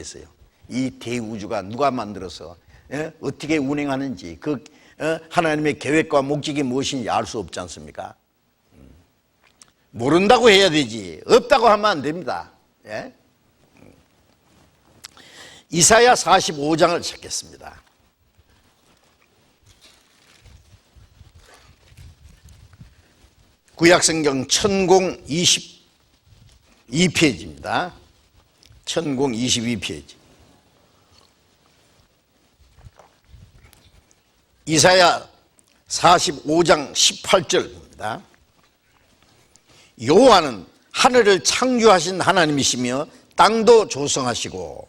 있겠어요? 이 대우주가 누가 만들어서 어떻게 운행하는지 하나님의 계획과 목적이 무엇인지 알 수 없지 않습니까? 모른다고 해야 되지 없다고 하면 안 됩니다. 예? 이사야 45장을 찾겠습니다. 구약성경 1022페이지입니다. 1022페이지. 이사야 45장 18절입니다. 여호와는 하늘을 창조하신 하나님이시며 땅도 조성하시고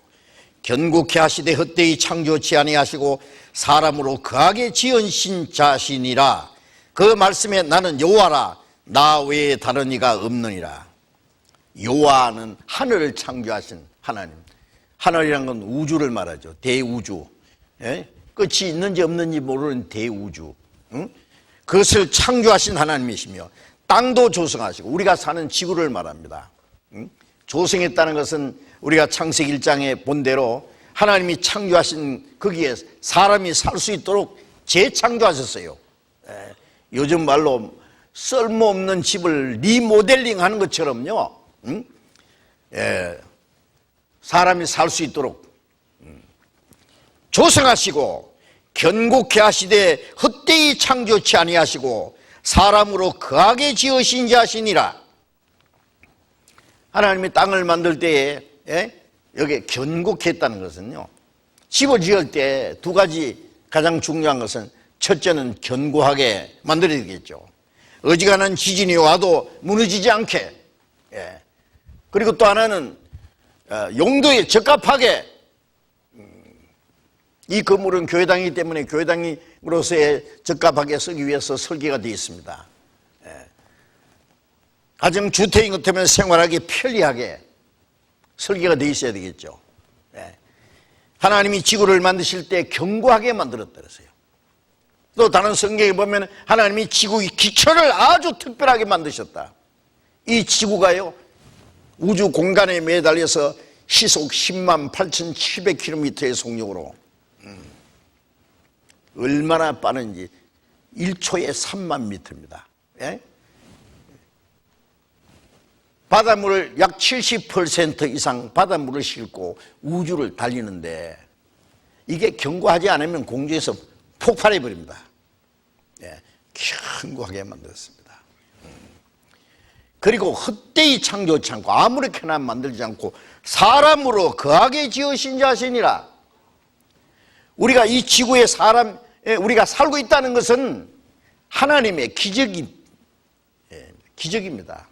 견고케 하시되 헛되이 창조치 아니하시고 사람으로 거하게 지으신 자신이라. 그 말씀에 나는 여호와라 나 외에 다른 이가 없느니라. 여호와는 하늘을 창조하신 하나님. 하늘이란 건 우주를 말하죠. 대우주. 예? 끝이 있는지 없는지 모르는 대우주. 응? 그것을 창조하신 하나님이시며 땅도 조성하시고 우리가 사는 지구를 말합니다. 응? 조성했다는 것은 우리가 창세기 1장에 본 대로 하나님이 창조하신 거기에 사람이 살 수 있도록 재창조하셨어요. 예. 요즘 말로 쓸모없는 집을 리모델링 하는 것처럼요. 응? 예. 사람이 살 수 있도록 조성하시고 견고케 하시되 헛되이 창조치 아니하시고 사람으로 거하게 지으신 자시니라. 하나님이 땅을 만들 때에 여기 견고케 했다는 것은요, 집을 지을 때 두 가지 가장 중요한 것은 첫째는 견고하게 만들어야 되겠죠. 어지간한 지진이 와도 무너지지 않게. 그리고 또 하나는 용도에 적합하게. 이 건물은 교회당이기 때문에 교회당으로서의 적합하게 쓰기 위해서 설계가 되어 있습니다. 가정주택인 것 때문에 생활하기 편리하게 설계가 되어 있어야 되겠죠. 하나님이 지구를 만드실 때 견고하게 만들었다 그랬어요. 또 다른 성경에 보면 하나님이 지구의 기초를 아주 특별하게 만드셨다. 이 지구가요, 우주 공간에 매달려서 시속 10만 8,700km의 속력으로 얼마나 빠른지 1초에 3만 미터입니다. 예? 바닷물을 약 70% 이상 바닷물을 싣고 우주를 달리는데 이게 견고하지 않으면 공중에서 폭발해 버립니다. 예, 견고하게 만들었습니다. 그리고 헛되이 창조치 않고 아무렇게나 만들지 않고 사람으로 거하게 지으신 자신이라. 우리가 이 지구에 우리가 살고 있다는 것은 하나님의 기적입니다.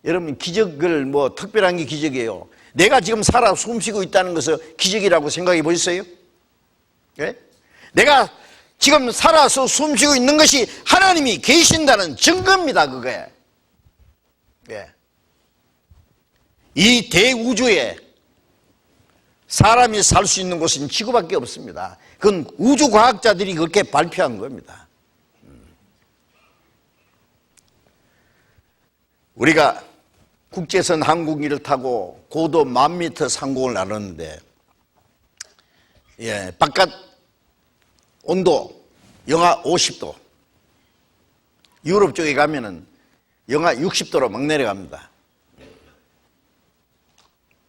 여러분, 기적을 특별한 게 기적이에요. 내가 지금 살아 숨쉬고 있다는 것을 기적이라고 생각해 보셨어요? 예? 내가 지금 살아서 숨쉬고 있는 것이 하나님이 계신다는 증거입니다, 그게. 예. 이 대우주에 사람이 살 수 있는 곳은 지구밖에 없습니다. 그건 우주과학자들이 그렇게 발표한 겁니다. 우리가 국제선 항공기를 타고 고도 10,000m 상공을 나르는데, 바깥 온도 영하 50도, 유럽 쪽에 가면은 영하 60도로 막 내려갑니다.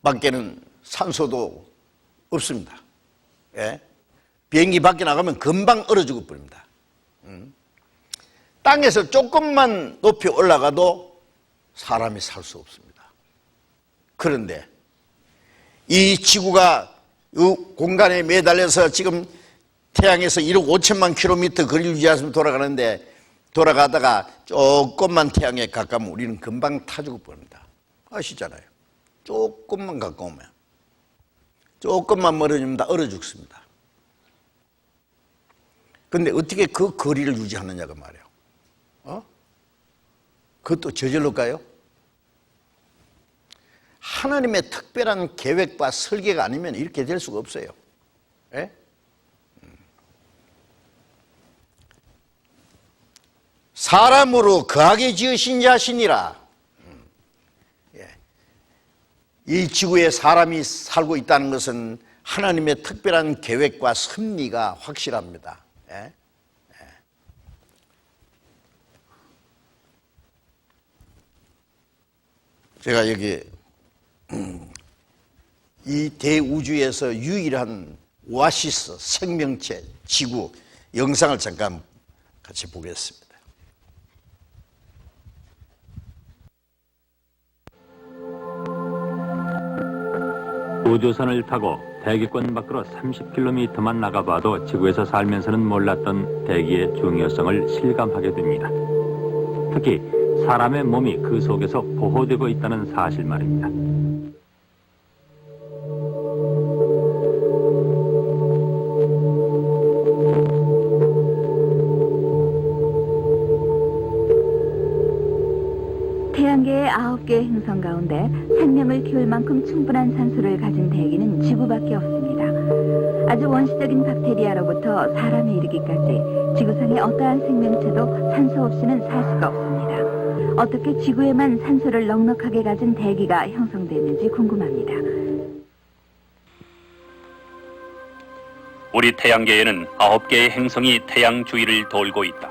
밖에는 산소도 없습니다. 비행기 밖에 나가면 금방 얼어 죽어 버립니다. 땅에서 조금만 높이 올라가도 사람이 살 수 없습니다. 그런데 이 지구가 이 공간에 매달려서 지금 태양에서 1억 5천만 킬로미터 거리를 유지하면서 돌아가는데, 돌아가다가 조금만 태양에 가까우면 우리는 금방 타 죽어 버립니다. 아시잖아요. 조금만 가까우면, 조금만 멀어지면 다 얼어 죽습니다. 그런데 어떻게 그 거리를 유지하느냐가 말이에요. 그것도 저절로일까요? 하나님의 특별한 계획과 설계가 아니면 이렇게 될 수가 없어요. 예? 사람으로 거하게 지으신 자신이라. 이 지구에 사람이 살고 있다는 것은 하나님의 특별한 계획과 섭리가 확실합니다. 예? 제가 여기 이 대우주에서 유일한 오아시스, 생명체, 지구 영상을 잠깐 같이 보겠습니다. 우주선을 타고 대기권 밖으로 30km만 나가봐도 지구에서 살면서는 몰랐던 대기의 중요성을 실감하게 됩니다. 특히 사람의 몸이 그 속에서 보호되고 있다는 사실 말입니다. 태양계의 9개의 행성 가운데 생명을 키울 만큼 충분한 산소를 가진 대기는 지구밖에 없습니다. 아주 원시적인 박테리아로부터 사람에 이르기까지 지구상의 어떠한 생명체도 산소 없이는 살 수가 없습니다. 어떻게 지구에만 산소를 넉넉하게 가진 대기가 형성됐는지 궁금합니다. 우리 태양계에는 9개의 행성이 태양 주위를 돌고 있다.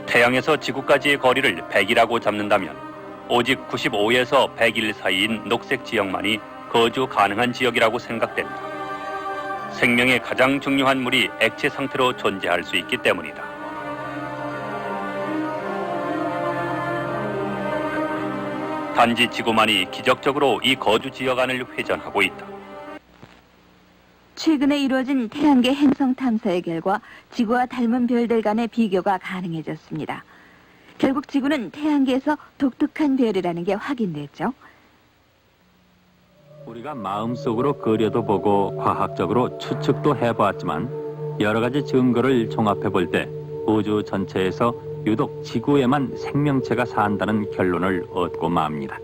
태양에서 지구까지의 거리를 100이라고 잡는다면 오직 95에서 100일 사이인 녹색 지역만이 거주 가능한 지역이라고 생각됩니다. 생명의 가장 중요한 물이 액체 상태로 존재할 수 있기 때문이다. 단지 지구만이 기적적으로 이 거주 지역 안을 회전하고 있다. 최근에 이루어진 태양계 행성 탐사의 결과 지구와 닮은 별들 간의 비교가 가능해졌습니다. 결국 지구는 태양계에서 독특한 별이라는 게 확인됐죠. 우리가 마음속으로 그려도 보고 과학적으로 추측도 해보았지만 여러 가지 증거를 종합해 볼 때 우주 전체에서 유독 지구에만 생명체가 산다는 결론을 얻고 맙니다.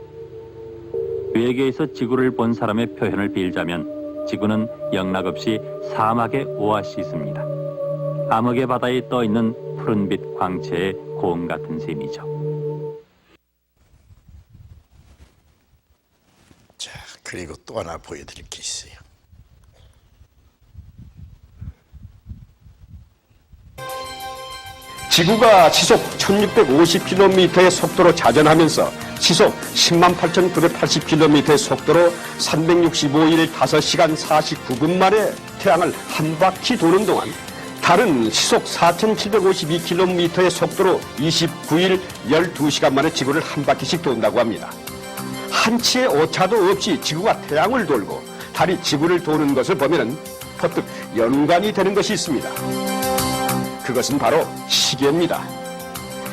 외계에서 지구를 본 사람의 표현을 빌자면 지구는 영락없이 사막의 오아시스입니다. 암흑의 바다에 떠있는 푸른빛 광채의 고음 같은 셈이죠. 자, 그리고 또 하나 보여드릴 게 있어요. 지구가 시속 1650km의 속도로 자전하면서 시속 108,980km의 속도로 365일 5시간 49분 만에 태양을 한 바퀴 도는 동안 달은 시속 4,752km의 속도로 29일 12시간 만에 지구를 한 바퀴씩 돈다고 합니다. 한치의 오차도 없이 지구가 태양을 돌고 달이 지구를 도는 것을 보면 퍼뜩 연관이 되는 것이 있습니다. 그것은 바로 시계입니다.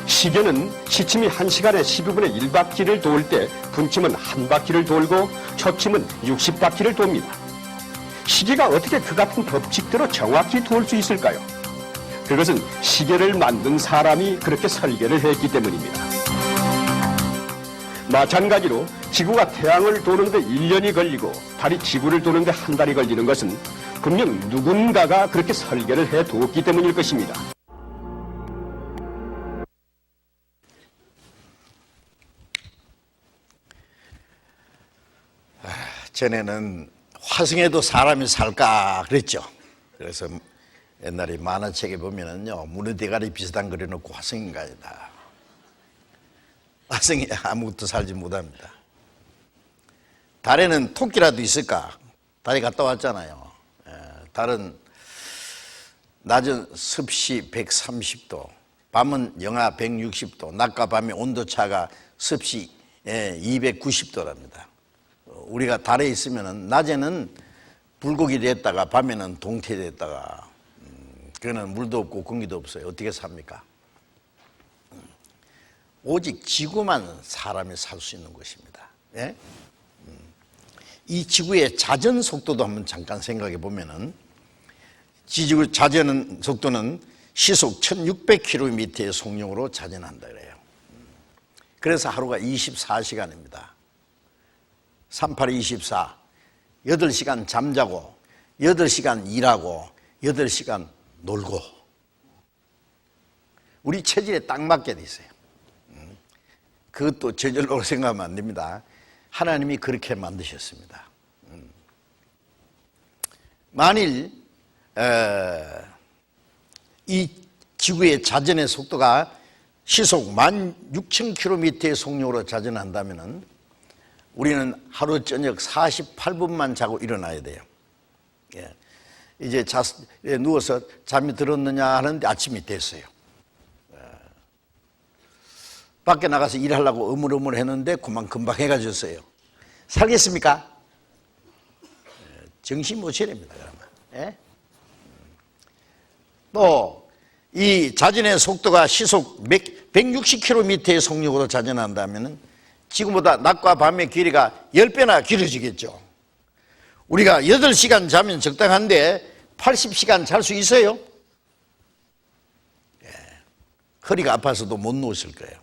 시계는 시침이 1시간에 12분의 1바퀴를 돌 때 분침은 한 바퀴를 돌고 초침은 60바퀴를 돕니다. 시계가 어떻게 그 같은 법칙대로 정확히 돌 수 있을까요? 그것은 시계를 만든 사람이 그렇게 설계를 했기 때문입니다. 마찬가지로 지구가 태양을 도는데 1년이 걸리고 달이 지구를 도는데 한 달이 걸리는 것은 분명 누군가가 그렇게 설계를 해두었기 때문일 것입니다. 전에는 화성에도 사람이 살까 그랬죠. 그래서 옛날에 만화책에 보면은요, 문어 대가리 비슷한 그려놓고 화성인가이다. 화성에 아무것도 살지 못합니다. 달에는 토끼라도 있을까? 달에 갔다 왔잖아요. 달은 낮은 습시 130도, 밤은 영하 160도, 낮과 밤의 온도차가 습시 290도랍니다. 우리가 달에 있으면은 낮에는 불고기 됐다가 밤에는 동태 됐다가 그거는 물도 없고 공기도 없어요. 어떻게 삽니까? 오직 지구만 사람이 살 수 있는 것입니다. 예? 이 지구의 자전 속도도 한번 잠깐 생각해 보면은 지구 자전 속도는 시속 1600km의 속력으로 자전한다 그래요. 그래서 하루가 24시간입니다. 3824, 8시간 잠자고 8시간 일하고 8시간 놀고 우리 체질에 딱 맞게 돼 있어요. 그것도 저절로 생각하면 안 됩니다. 하나님이 그렇게 만드셨습니다. 만일 이 지구의 자전의 속도가 시속 16,000km의 속력으로 자전한다면 우리는 하루 저녁 48분만 자고 일어나야 돼요. 예. 이제 누워서 잠이 들었느냐 하는데 아침이 됐어요. 밖에 나가서 일하려고 어물어물 했는데 그만 금방 해가 졌어요. 살겠습니까? 정신 못 차립니다. 그러면. 또 이 자전의 속도가 시속 160km의 속력으로 자전한다면 지금보다 낮과 밤의 길이가 10배나 길어지겠죠. 우리가 8시간 자면 적당한데 80시간 잘 수 있어요? 허리가 아파서도 못 누웠을 거예요.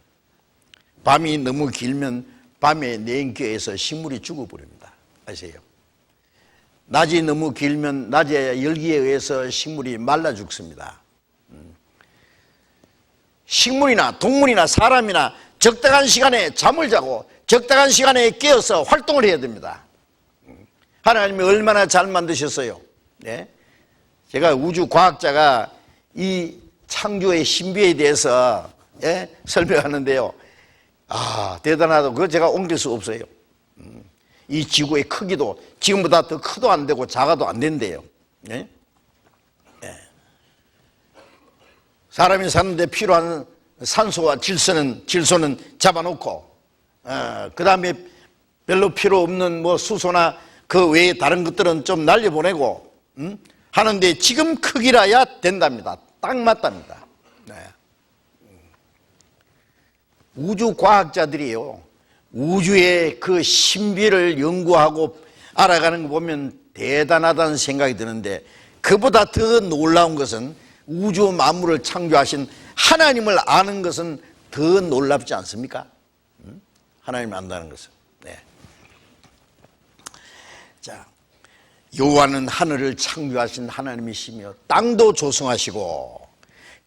밤이 너무 길면 밤에 냉기에서 식물이 죽어버립니다. 아세요? 낮이 너무 길면 낮의 열기에 의해서 식물이 말라 죽습니다. 식물이나 동물이나 사람이나 적당한 시간에 잠을 자고 적당한 시간에 깨어서 활동을 해야 됩니다. 하나님이 얼마나 잘 만드셨어요. 네? 제가 우주 과학자가 이 창조의 신비에 대해서 설명하는데요. 대단하다고 그거 제가 옮길 수 없어요. 이 지구의 크기도 지금보다 더 커도 안 되고 작아도 안 된대요. 네? 사람이 사는데 필요한 산소와 질소는 잡아놓고 그 다음에 별로 필요 없는 뭐 수소나 그 외에 다른 것들은 좀 날려보내고 하는데 지금 크기라야 된답니다. 딱 맞답니다. 네. 우주 과학자들이요, 우주의 그 신비를 연구하고 알아가는 거 보면 대단하다는 생각이 드는데, 그보다 더 놀라운 것은 우주 만물을 창조하신 하나님을 아는 것은 더 놀랍지 않습니까? 하나님을 안다는 것은. 네. 자, 여호와는 하늘을 창조하신 하나님이시며 땅도 조성하시고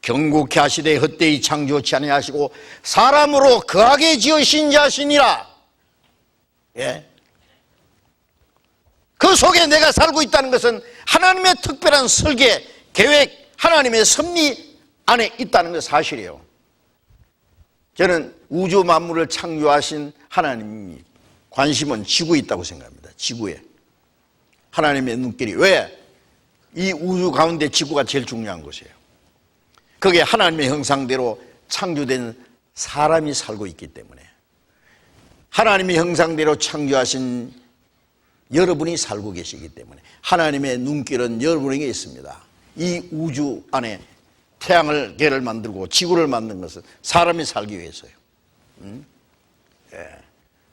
경고케 하시되 헛되이 창조치 아니하시고 사람으로 거하게 지으신 자시니라. 예. 그 속에 내가 살고 있다는 것은 하나님의 특별한 설계, 계획, 하나님의 섭리 안에 있다는 것 사실이에요. 저는 우주 만물을 창조하신 하나님이 관심은 지구에 있다고 생각합니다. 지구에. 하나님의 눈길이. 왜? 이 우주 가운데 지구가 제일 중요한 곳이에요. 거기에 하나님의 형상대로 창조된 사람이 살고 있기 때문에, 하나님의 형상대로 창조하신 여러분이 살고 계시기 때문에 하나님의 눈길은 여러분에게 있습니다. 이 우주 안에 태양을 개를 만들고 지구를 만든 것은 사람이 살기 위해서요.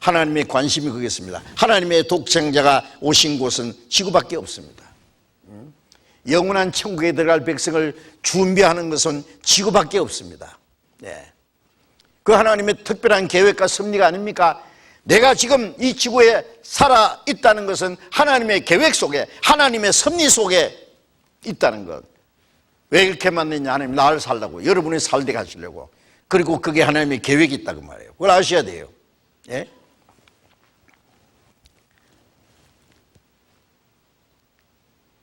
하나님의 관심이 거기있습니다. 하나님의 독생자가 오신 곳은 지구밖에 없습니다. 영원한 천국에 들어갈 백성을 준비하는 것은 지구밖에 없습니다. 그 하나님의 특별한 계획과 섭리가 아닙니까? 내가 지금 이 지구에 살아 있다는 것은 하나님의 계획 속에, 하나님의 섭리 속에 있다는 것. 왜 이렇게 만드냐? 하나님 나를 살라고, 여러분이 살게 하시려고. 그리고 그게 하나님의 계획이 있다고 말해요. 그걸 아셔야 돼요. 예?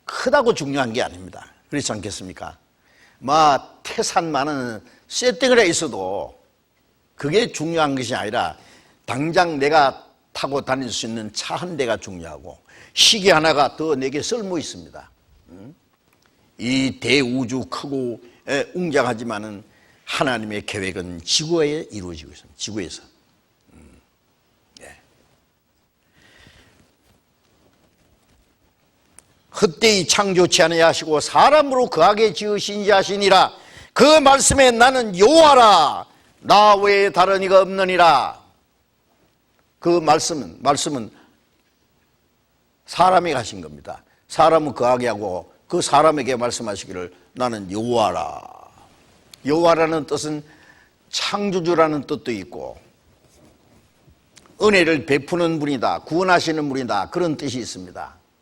크다고 중요한 게 아닙니다. 그렇지 않겠습니까? 태산 많은 쇠덩어리에 있어도 그게 중요한 것이 아니라 당장 내가 타고 다닐 수 있는 차 한 대가 중요하고 시계 하나가 더 내게 쓸모 있습니다. 이 대우주 크고 웅장하지만은 하나님의 계획은 지구에 이루어지고 있습니다. 지구에서. 헛되이 창조치 아니하시고 사람으로 거하게 지으신 자시니라. 그 말씀에 나는 여호와라, 나 외에 다른 이가 없느니라. 그 말씀은 사람이 하신 겁니다. 사람은 거하게 하고 그 사람에게 말씀하시기를 나는 여호와라. 여호와라는 뜻은 창조주라는 뜻도 있고 은혜를 베푸는 분이다, 구원하시는 분이다, 그런 뜻이 있습니다.